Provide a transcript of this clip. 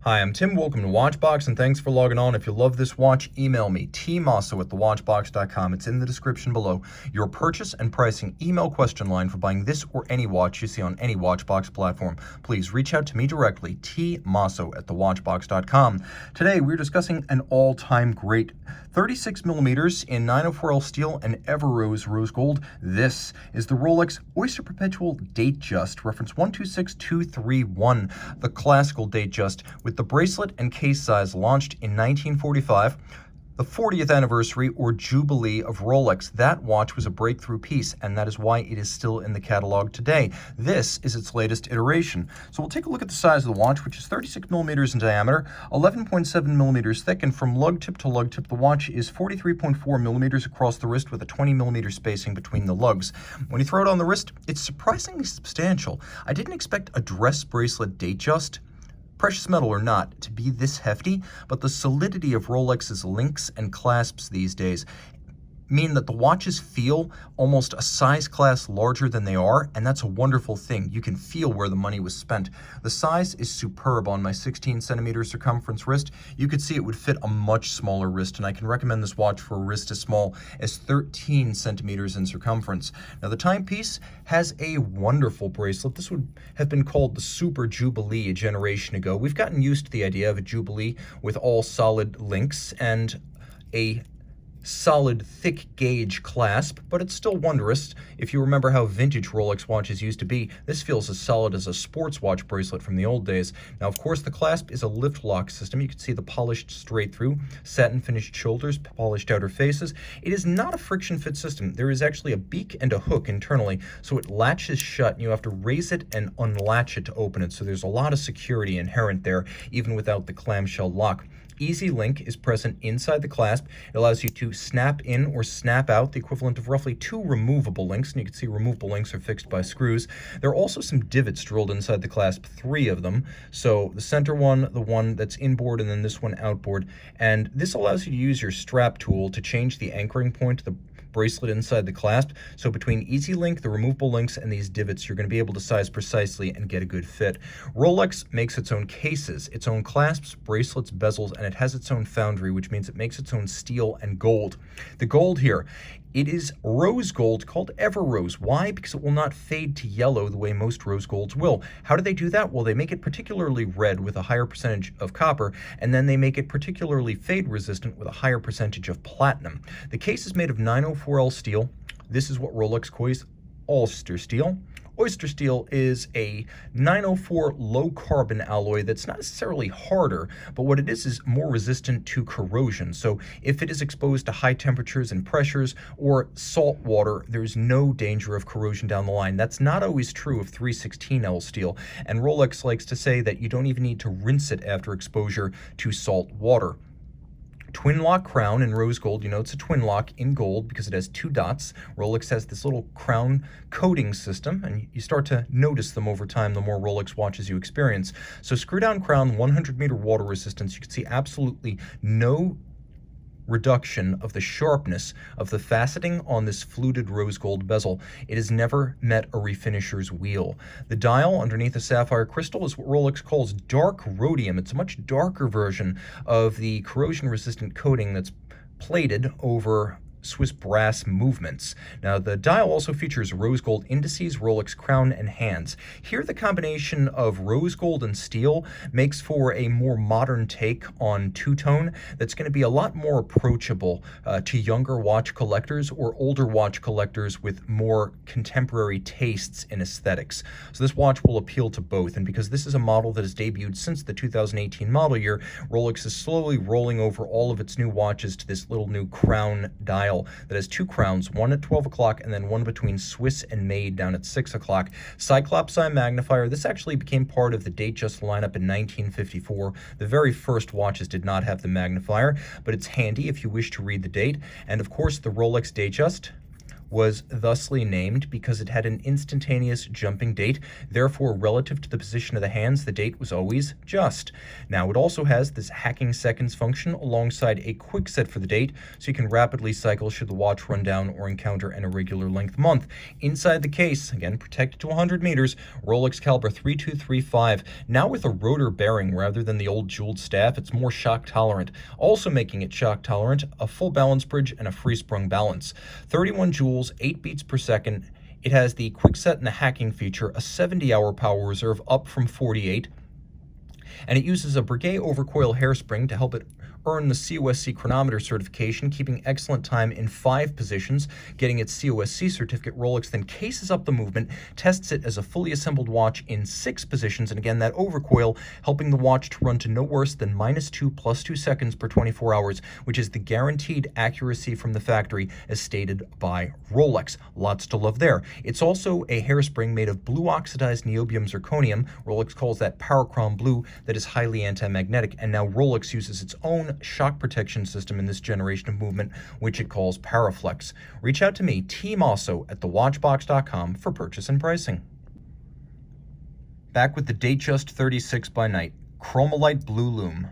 Hi, I'm Tim. Welcome to Watchbox, and thanks for logging on. If you love this watch, email me, tmosso@thewatchbox.com. It's in the description below. Your purchase and pricing email question line for buying this or any watch you see on any Watchbox platform. Please reach out to me directly, tmosso@thewatchbox.com. Today, we're discussing an all-time great 36 millimeters in 904L steel and Everrose rose gold. This is the Rolex Oyster Perpetual Datejust, reference 126231, the classical Datejust with the bracelet and case size, launched in 1945. The 40th anniversary or Jubilee of Rolex. That watch was a breakthrough piece, and that is why it is still in the catalog today. This is its latest iteration. So we'll take a look at the size of the watch, which is 36 millimeters in diameter, 11.7 millimeters thick, and from lug tip to lug tip, the watch is 43.4 millimeters across the wrist with a 20 millimeter spacing between the lugs. When you throw it on the wrist, it's surprisingly substantial. I didn't expect a dress bracelet Datejust, precious metal or not, to be this hefty, but the solidity of Rolex's links and clasps these days mean that the watches feel almost a size class larger than they are, and that's a wonderful thing. You can feel where the money was spent. The size is superb on my 16 centimeter circumference wrist. You could see it would fit a much smaller wrist, and I can recommend this watch for a wrist as small as 13 centimeters in circumference. Now, the timepiece has a wonderful bracelet. This would have been called the Super Jubilee a generation ago. We've gotten used to the idea of a Jubilee with all solid links and a solid, thick gauge clasp, but it's still wondrous. If you remember how vintage Rolex watches used to be, this feels as solid as a sports watch bracelet from the old days. Now, of course, the clasp is a lift lock system. You can see the polished straight through, satin finished shoulders, polished outer faces. It is not a friction fit system. There is actually a beak and a hook internally, so it latches shut, and you have to raise it and unlatch it to open it. So there's a lot of security inherent there, even without the clamshell lock. Easy Link is present inside the clasp. It allows you to snap in or snap out, the equivalent of roughly 2 removable links, and you can see removable links are fixed by screws. There are also some divots drilled inside the clasp, 3 of them. So the center one, the one that's inboard, and then this one outboard. And this allows you to use your strap tool to change the anchoring point to the bracelet inside the clasp. So between Easy Link, the removable links, and these divots, you're going to be able to size precisely and get a good fit. Rolex makes its own cases, its own clasps, bracelets, bezels, and it has its own foundry, which means it makes its own steel and gold. The gold here, it is rose gold called Everrose. Why? Because it will not fade to yellow the way most rose golds will. How do they do that? Well, they make it particularly red with a higher percentage of copper, and then they make it particularly fade resistant with a higher percentage of platinum. The case is made of 904L steel. This is what Rolex calls Oyster steel. Oyster steel is a 904 low carbon alloy that's not necessarily harder, but what it is more resistant to corrosion. So if it is exposed to high temperatures and pressures or salt water, there's no danger of corrosion down the line. That's not always true of 316L steel, and Rolex likes to say that you don't even need to rinse it after exposure to salt water. Twin lock crown in rose gold. You know it's a twin lock in gold because it has 2 dots. Rolex has this little crown coating system, and you start to notice them over time the more Rolex watches you experience. So screw down crown, 100-meter water resistance. You can see absolutely no reduction of the sharpness of the faceting on this fluted rose gold bezel. It has never met a refinisher's wheel. The dial underneath the sapphire crystal is what Rolex calls dark rhodium. It's a much darker version of the corrosion-resistant coating that's plated over Swiss brass movements. Now, the dial also features rose gold indices, Rolex crown, and hands. Here, the combination of rose gold and steel makes for a more modern take on two-tone that's going to be a lot more approachable to younger watch collectors or older watch collectors with more contemporary tastes in aesthetics. So this watch will appeal to both, and because this is a model that has debuted since the 2018 model year, Rolex is slowly rolling over all of its new watches to this little new crown dial that has 2 crowns, one at 12 o'clock and then one between Swiss and Made down at 6 o'clock. Cyclops eye magnifier. This actually became part of the Datejust lineup in 1954. The very first watches did not have the magnifier, but it's handy if you wish to read the date. And of course, the Rolex Datejust was thusly named because it had an instantaneous jumping date. Therefore, relative to the position of the hands, the date was always just. Now, it also has this hacking seconds function alongside a quick set for the date, so you can rapidly cycle should the watch run down or encounter an irregular length month. Inside the case, again, protected to 100 meters, Rolex caliber 3235. Now with a rotor bearing rather than the old jeweled staff, it's more shock tolerant. Also making it shock tolerant, a full balance bridge and a free sprung balance. 31 joules, 8 beats per second. It has the quick set and the hacking feature, a 70-hour power reserve up from 48, and it uses a Breguet overcoil hairspring to help it earn the COSC chronometer certification, keeping excellent time in 5 positions. Getting its COSC certificate, Rolex then cases up the movement, tests it as a fully assembled watch in 6 positions, and again, that overcoil helping the watch to run to no worse than -2 + 2 seconds per 24 hours, which is the guaranteed accuracy from the factory as stated by Rolex. Lots to love there. It's also a hairspring made of blue oxidized niobium zirconium. Rolex calls that parachrom blue, that is highly anti-magnetic, and now Rolex uses its own shock protection system in this generation of movement, which it calls Paraflex. Reach out to me, Team Mosso, at thewatchbox.com for purchase and pricing. Back with the Datejust 36 by night, Chromolite Blue Lume.